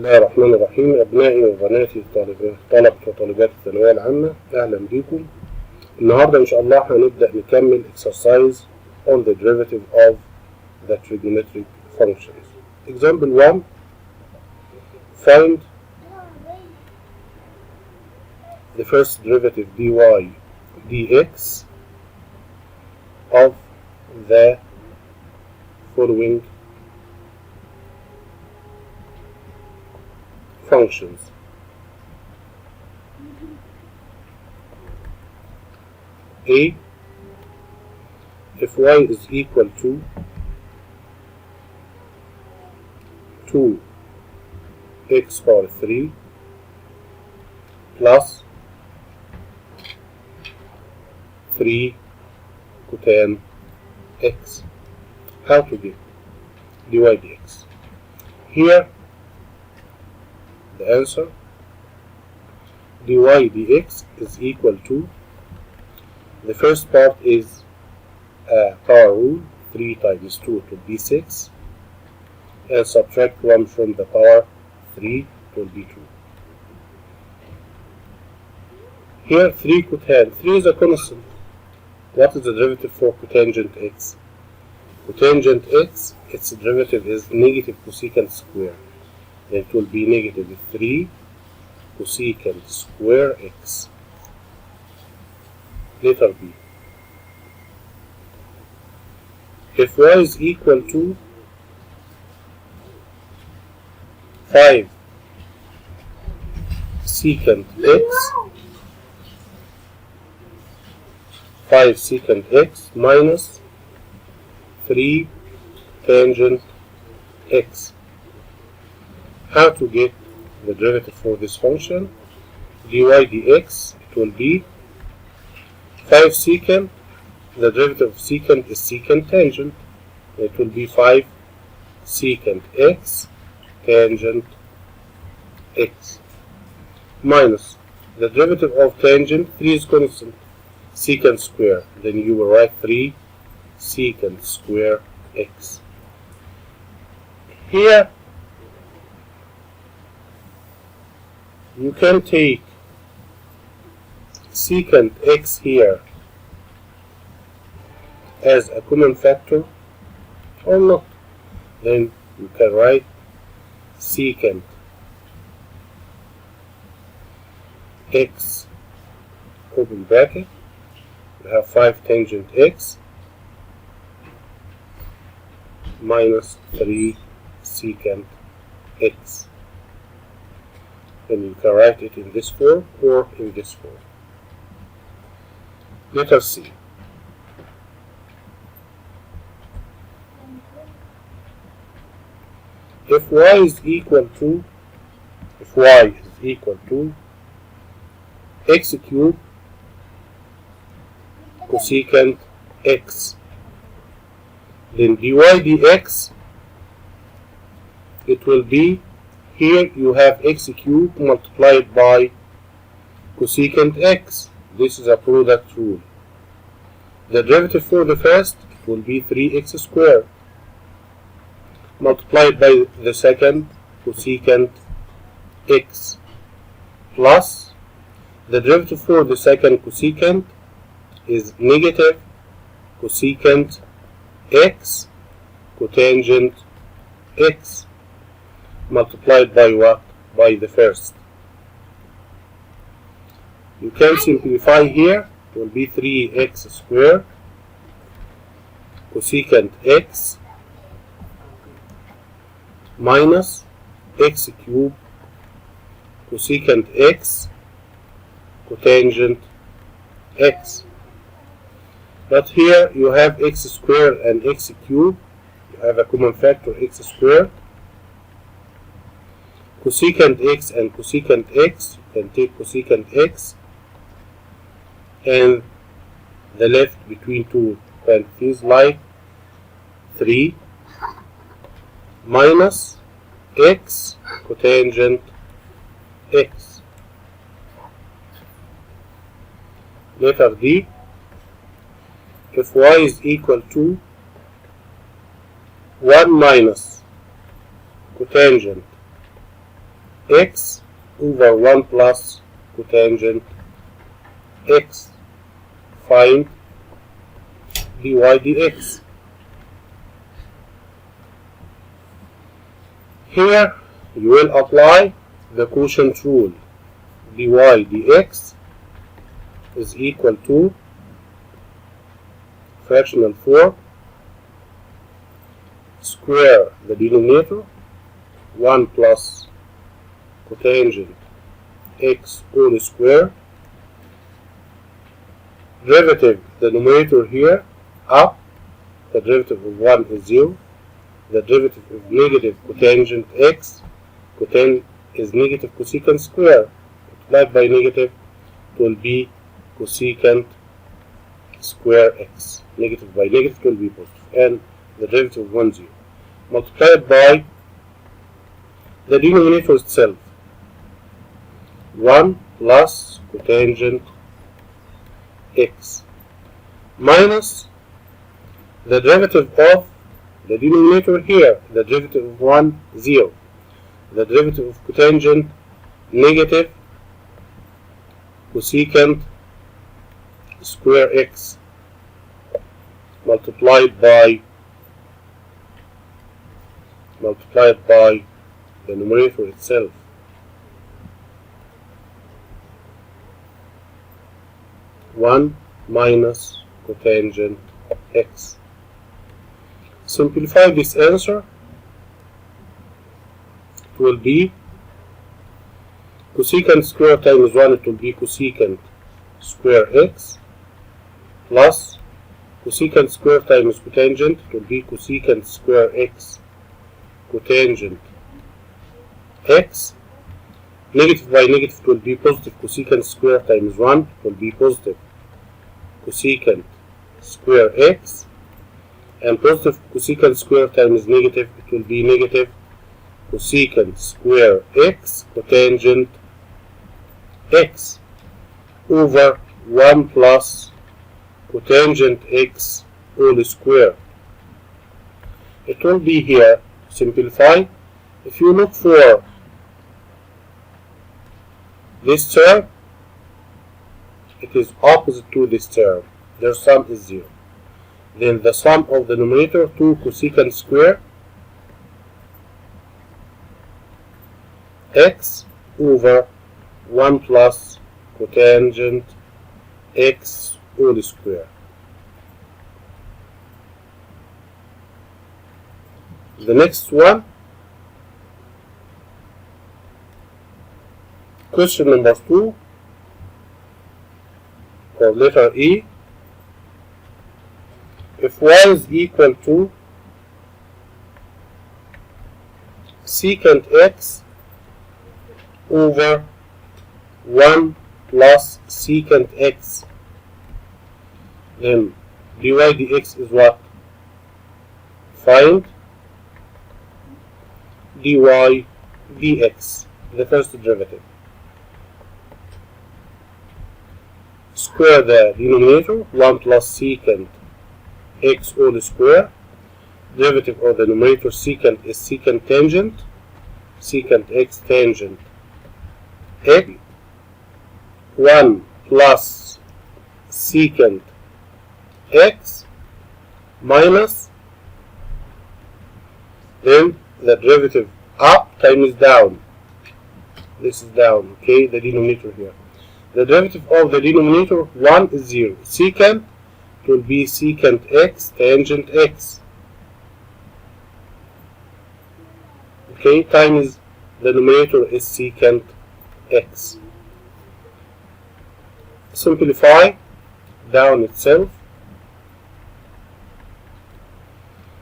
بسم الله الرحمن الرحيم. أبنائي وبناتي طلبة وطالبات الثانوية العامة، أهلا بكم. النهاردة إن شاء الله هنبدأ نكمل exercise on the derivative of the trigonometric functions. Example 1. Find the first derivative dy dx of the following functions. A, if y is equal to 2x power 3 plus 3 cotan x. How to get dy dx? Here the answer, dy dx is equal to, the first part is a power rule, 3 times 2 it will be 6, and subtract 1 from the power 3 it will be 2. Here 3 cotan, 3 is a constant. What is the derivative for cotangent x? Cotangent x, its derivative is negative cosecant square. It will be negative 3 cosecant square x. Letter B. If y is equal to 5 secant x, 5 secant x minus 3 tangent x. How to get the derivative for this function? Dy dx, it will be 5 secant, the derivative of secant is secant tangent, it will be 5 secant x tangent x minus the derivative of tangent, 3 is constant, secant square, then you will write 3 secant square x. Here you can take secant x here as a common factor or not. Then you can write secant x open bracket, you have 5 tangent x minus 3 secant x. Then you can write it in this form or in this form. Letter C. If y is equal to x cubed cosecant x, then dy dx, it will be, here you have x cubed multiplied by cosecant x. This is a product rule. The derivative for the first, it will be 3x squared multiplied by the second cosecant x plus the derivative for the second cosecant is negative cosecant x cotangent x multiplied by what? By the first. You can simplify here, it will be 3x squared cosecant x minus x cubed cosecant x cotangent x. But here you have x squared and x cubed, you have a common factor x squared, cosecant x and cosecant x, you can take cosecant x and the left between two parentheses like 3 minus x cotangent x. Letter D. If y is equal to 1 minus cotangent x over 1 plus cotangent x. Find dy dx. Here you will apply the quotient rule. Dy dx is equal to fractional 4 square the denominator 1 plus cotangent x whole square, derivative the numerator here up, the derivative of 1 is 0, the derivative of negative cotangent x, cotangent is negative cosecant square, multiplied by negative, it will be cosecant square x. Negative by negative will be positive, and the derivative of 1 0, multiplied by the denominator itself, 1 plus cotangent x, minus the derivative of the denominator here, the derivative of 1 0, the derivative of cotangent negative cosecant square x, multiplied by the numerator itself, 1 minus cotangent x. Simplify this answer. It will be cosecant square times 1, it will be cosecant square x, plus cosecant square times cotangent, it will be cosecant square x cotangent x. Negative by negative, it will be positive cosecant square times 1, it will be positive cosecant square x, and positive cosecant square times negative, it will be negative cosecant square x cotangent x over 1 plus cotangent x whole square. It will be here, simplify. If you look for this term, it is opposite to this term. Their sum is 0. Then the sum of the numerator, 2 cosecant square x over 1 plus cotangent x whole square. The next one, question number 2, or letter E. If y is equal to secant x over 1 plus secant x, then dy dx is what? Find dy dx, the first derivative. Square the denominator, 1 plus secant x whole square. Derivative of the numerator secant is secant tangent, secant x tangent x, 1 plus secant x minus, then the derivative up times down. This is down, okay, the denominator here. The derivative of the denominator, 1 is 0. Secant, it will be secant x tangent x. Okay, times the numerator is secant x. Simplify down itself.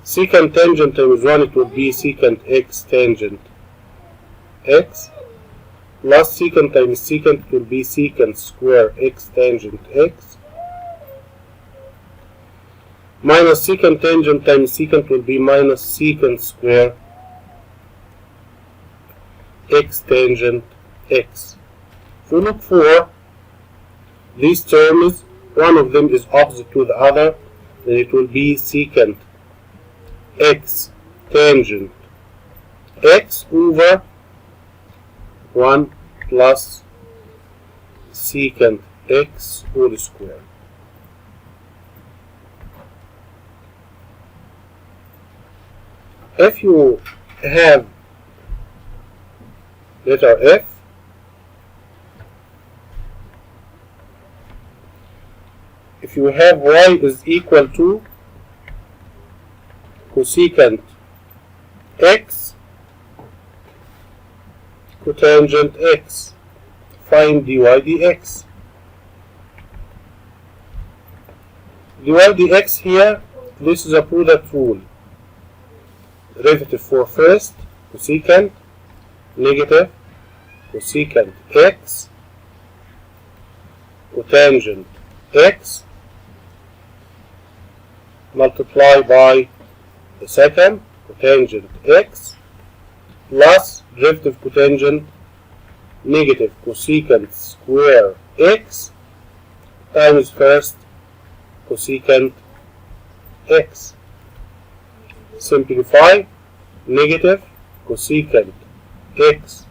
Secant tangent times 1, it will be secant x tangent x, plus secant times secant, it will be secant square x tangent x, minus secant tangent times secant will be minus secant square x tangent x. If we look for these terms, one of them is opposite to the other, then it will be secant x tangent x over 1 plus secant x whole square. If you have letter F, if you have y is equal to cosecant x cotangent x, find dy dx. dy dx here, this is a product rule. Derivative for first, cosecant, negative, cosecant x, cotangent x, multiply by the second, cotangent x, plus derivative cotangent, negative cosecant square x, times first, cosecant x. Simplify, negative cosecant x,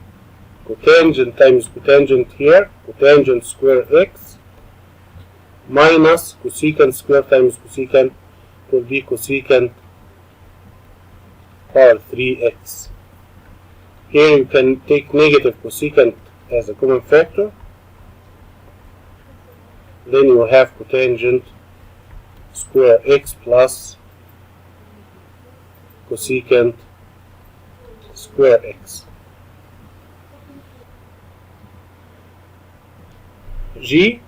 cotangent times cotangent here, cotangent square x, minus cosecant square times cosecant will be cosecant power 3x. Here you can take negative cosecant as a common factor, then you have cotangent square x plus cosecant square x. G,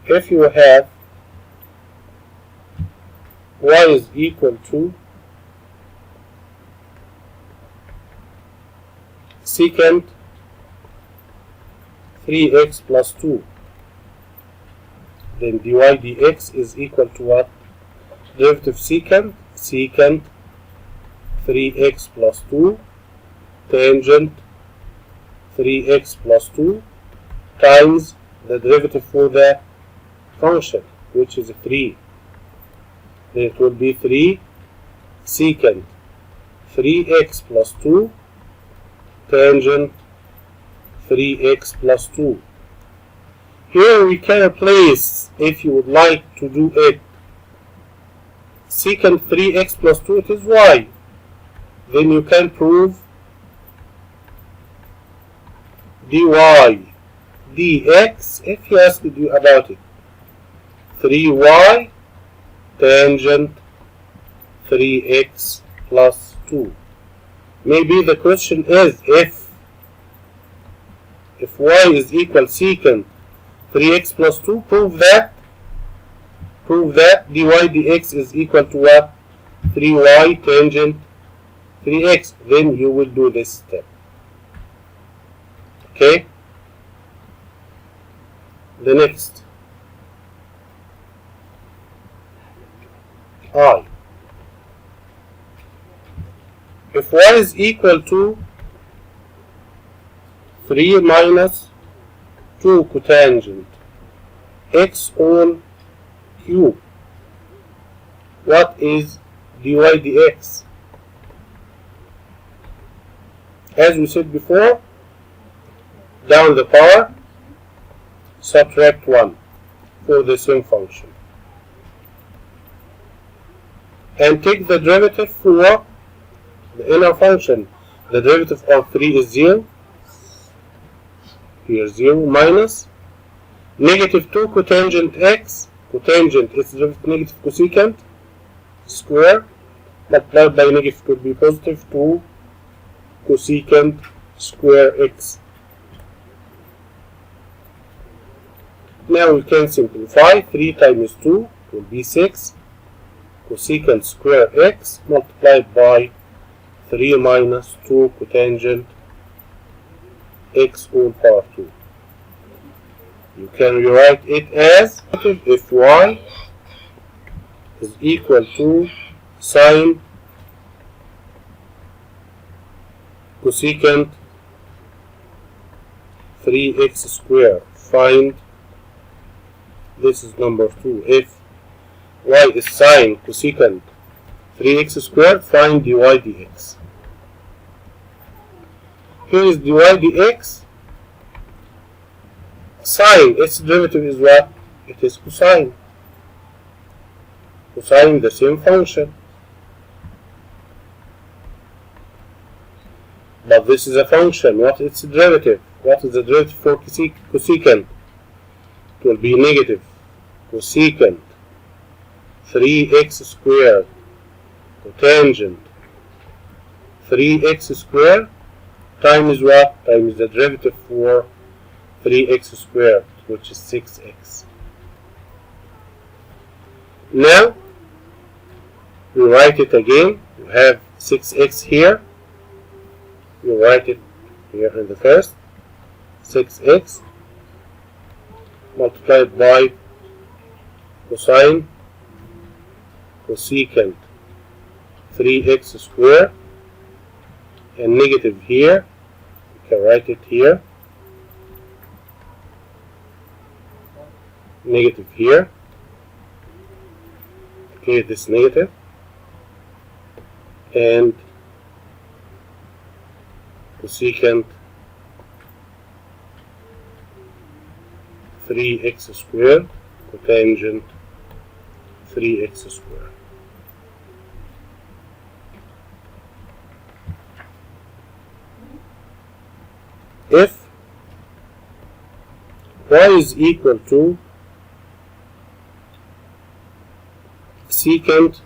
if you have y is equal to secant 3x plus 2, then dy dx is equal to what? Derivative secant 3x plus 2 tangent 3x plus 2 times the derivative for the function, which is 3. Then it will be 3 secant 3x plus 2 tangent 3x plus 2. Here we can replace, if you would like to do it, secant 3x plus 2, it is y. Then you can prove dy dx, if he asked you about it, 3y tangent 3x plus 2. Maybe the question is, if y is equal secant 3x plus 2, prove that dy dx is equal to what? 3y tangent 3x. Then you will do this step. Okay? The next, I. If y is equal to 3 minus 2 cotangent x all cube, what is dy dx? As we said before, down the power, subtract 1 for the same function, and take the derivative for the inner function. The derivative of 3 is 0, here 0, minus negative 2 cotangent x, cotangent is negative cosecant square, multiplied by negative could be positive 2 cosecant square x. Now we can simplify. 3 times 2 will be 6 cosecant square x multiplied by 3 minus 2 cotangent x all power 2. You can rewrite it as if y is equal to sine cosecant 3x square. Find, this is number 2. If y is sine cosecant 3x squared, find dy dx. Here is dy dx. Sine, its derivative is what? It is cosine. Cosine, the same function. But this is a function. What is its derivative? What is the derivative for cosecant? It will be negative cosecant 3x squared cotangent 3x squared times what? Times the derivative for 3x squared, which is 6x. Now we write it again. You have 6x here. You write it here in the first. 6x multiplied by cosine cosecant 3x squared, and negative here. You can write it here. Negative here. Okay, this negative, and cosecant 3x squared cotangent 3x squared. If y is equal to secant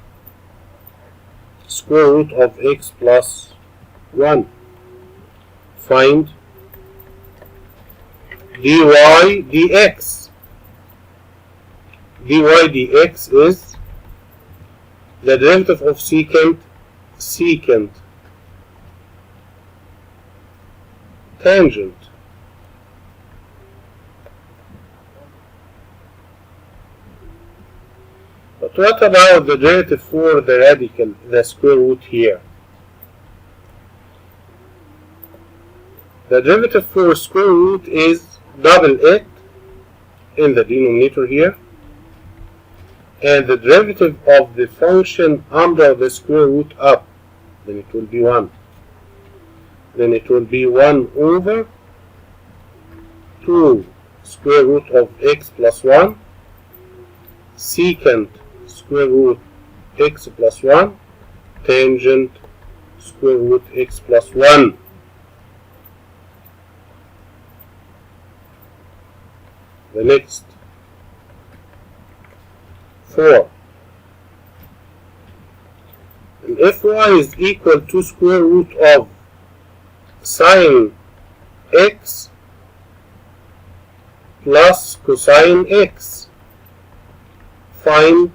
square root of x plus 1, find dy dx. Dy dx is the derivative of secant tangent. But what about the derivative for the radical, the square root here? The derivative for square root is double it in the denominator here, and the derivative of the function under the square root up, then it will be 1. Then it will be 1 over 2 square root of x plus 1 secant square root x plus 1 tangent square root x plus 1. The next 4. And if y is equal to square root of sine x plus cosine x, find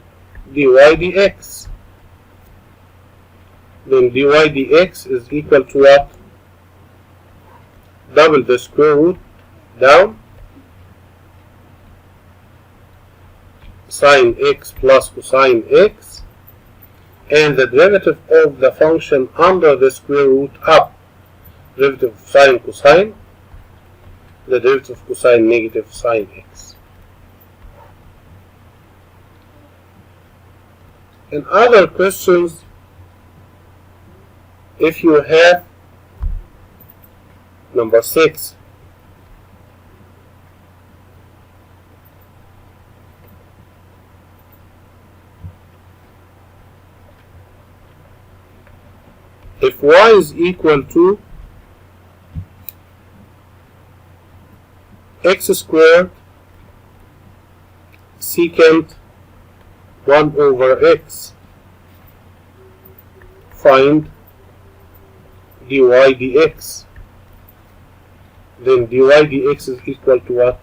dy dx. Then dy dx is equal to what? Double the square root down, sine x plus cosine x, and the derivative of the function under the square root up, derivative of sine cosine, the derivative of cosine negative sine x. In other questions, if you have number 6, if y is equal to x squared secant 1 over x, find dy dx. Then dy dx is equal to what?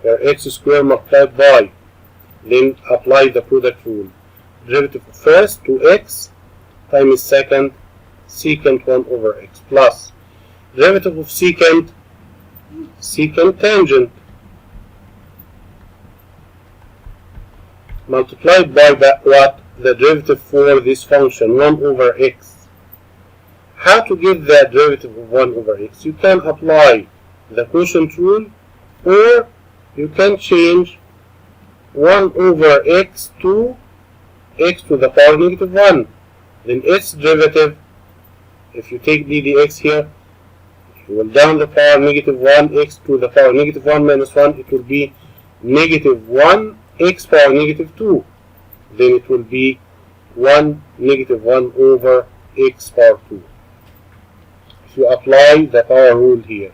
X squared multiplied by, then apply the product rule. Derivative of first to x times second secant 1 over x plus derivative of secant tangent multiplied by what? The derivative for this function 1 over x. How to get the derivative of 1 over x? You can apply the quotient rule, or you can change 1 over x to x to the power negative 1. Then its derivative, if you take d dx here, You will down the power negative 1 x to the power negative 1 minus 1, it will be negative 1 x power negative 2. Then it will be 1 negative 1 over x power 2. If you apply the power rule here,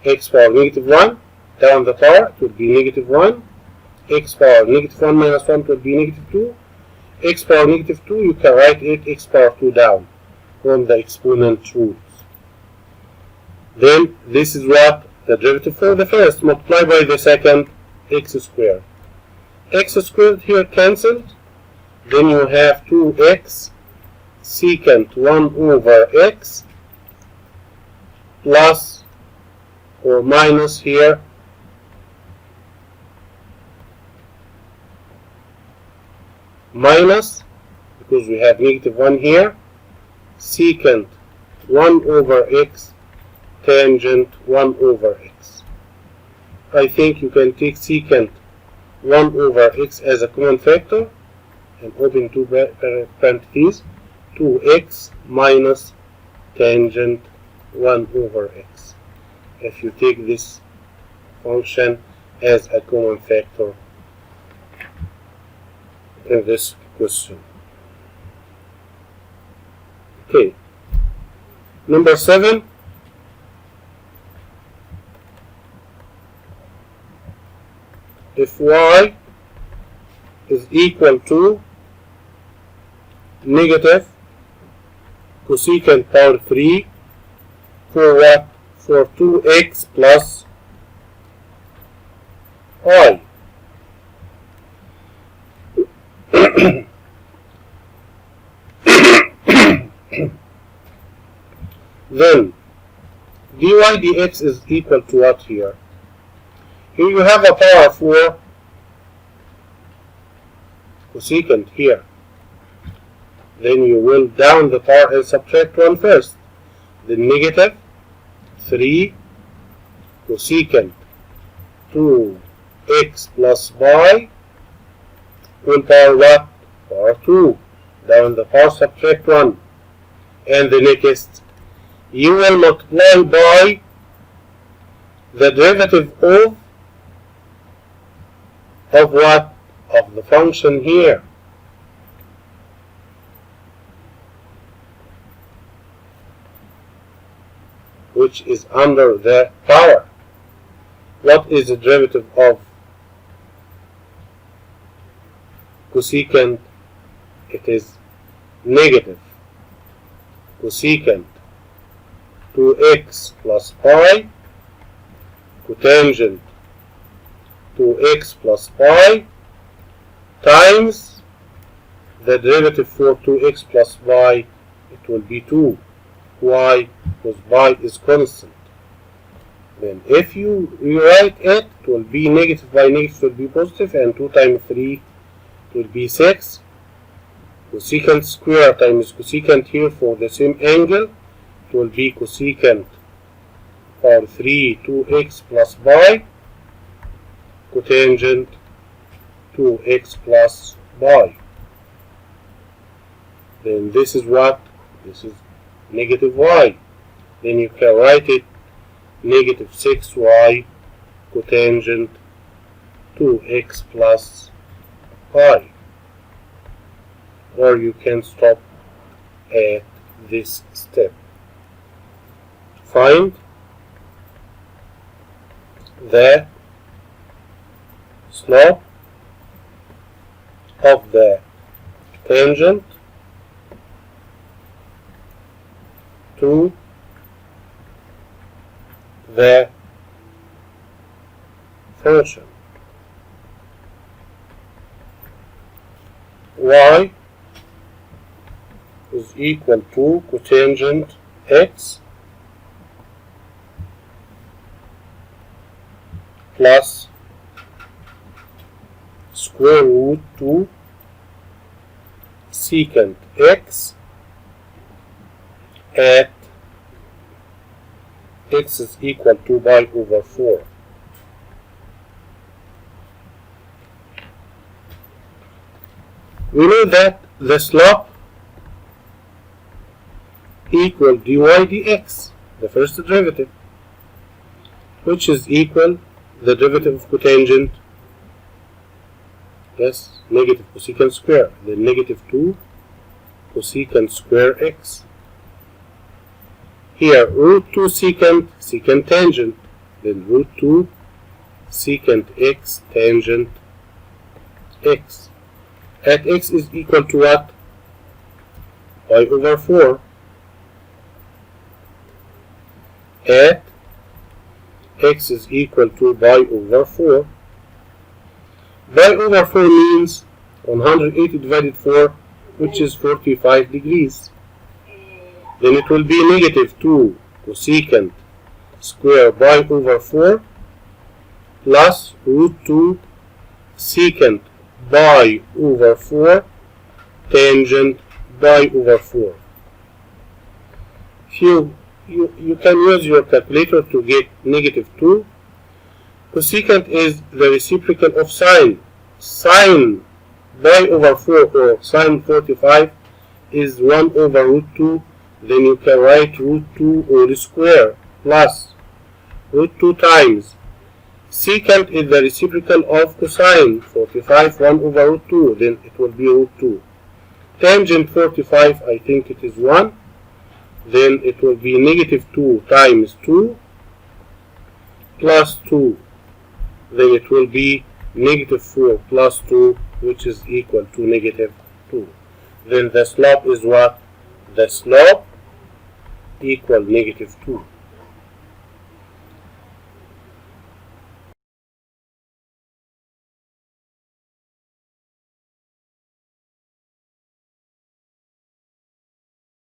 x power negative 1, down the power, it will be negative 1. X power negative 1 minus 1 will be negative 2. X power negative 2, you can write it x power 2 down from the exponent rules. Then this is what the derivative for the first, multiply by the second, x squared. X squared here cancelled. Then you have 2x secant 1 over x plus or minus here minus, because we have negative 1 here, secant 1 over x tangent 1 over x. I think you can take secant 1 over x as a common factor and open two parentheses, 2x minus tangent 1 over x. If you take this function as a common factor in this question. Okay. Number 7. If y is equal to negative cosecant power 3 for what? For 2x plus y. Then dy dx is equal to what here? Here you have a power for cosecant here. Then you will down the power and subtract 1 first. Then negative 3 cosecant 2x plus y will power what? Power 2. Down the power, subtract 1. And the next, you will multiply by the derivative of what? Of the function here. Which is under the power. What is the derivative of cosecant? It is negative cosecant 2x plus y cotangent 2x plus y times the derivative for 2x plus y, it will be 2. Why? Because y is constant. Then if you rewrite it, it will be negative by negative will be positive, and 2 times 3 will be 6. Cosecant square times cosecant here for the same angle, it will be cosecant power 3 2x plus y cotangent 2x plus y. Then this is what? This is negative y. Then you can write it negative 6y cotangent 2x plus y. Or you can stop at this step. Find the slope of the tangent to the function. Y is equal to cotangent x plus square root 2 secant x at x is equal to pi over 4. We know that the slope equal dy dx, the first derivative, which is equal the derivative of cotangent, yes, negative cosecant square, then negative 2 cosecant square x. Here root 2 secant tangent, then root 2 secant x tangent x. At x is equal to what? Pi over 4. At x is equal to pi over 4. Pi over 4 means 180 divided 4, which is 45 degrees. Then it will be negative 2 cosecant square pi over 4 plus root 2 secant pi over 4 tangent pi over 4. You can use your calculator to get negative 2. Cosecant is the reciprocal of sine. Sine pi over 4 or sine 45 is 1 over root 2. Then you can write root 2 whole square plus root 2 times. Secant is the reciprocal of cosine 45, 1 over root 2. Then it will be root 2. Tangent 45, I think it is 1. Then it will be negative 2 times 2 plus 2. Then it will be negative 4 plus 2, which is equal to negative 2. Then the slope is what? The slope equal negative 2.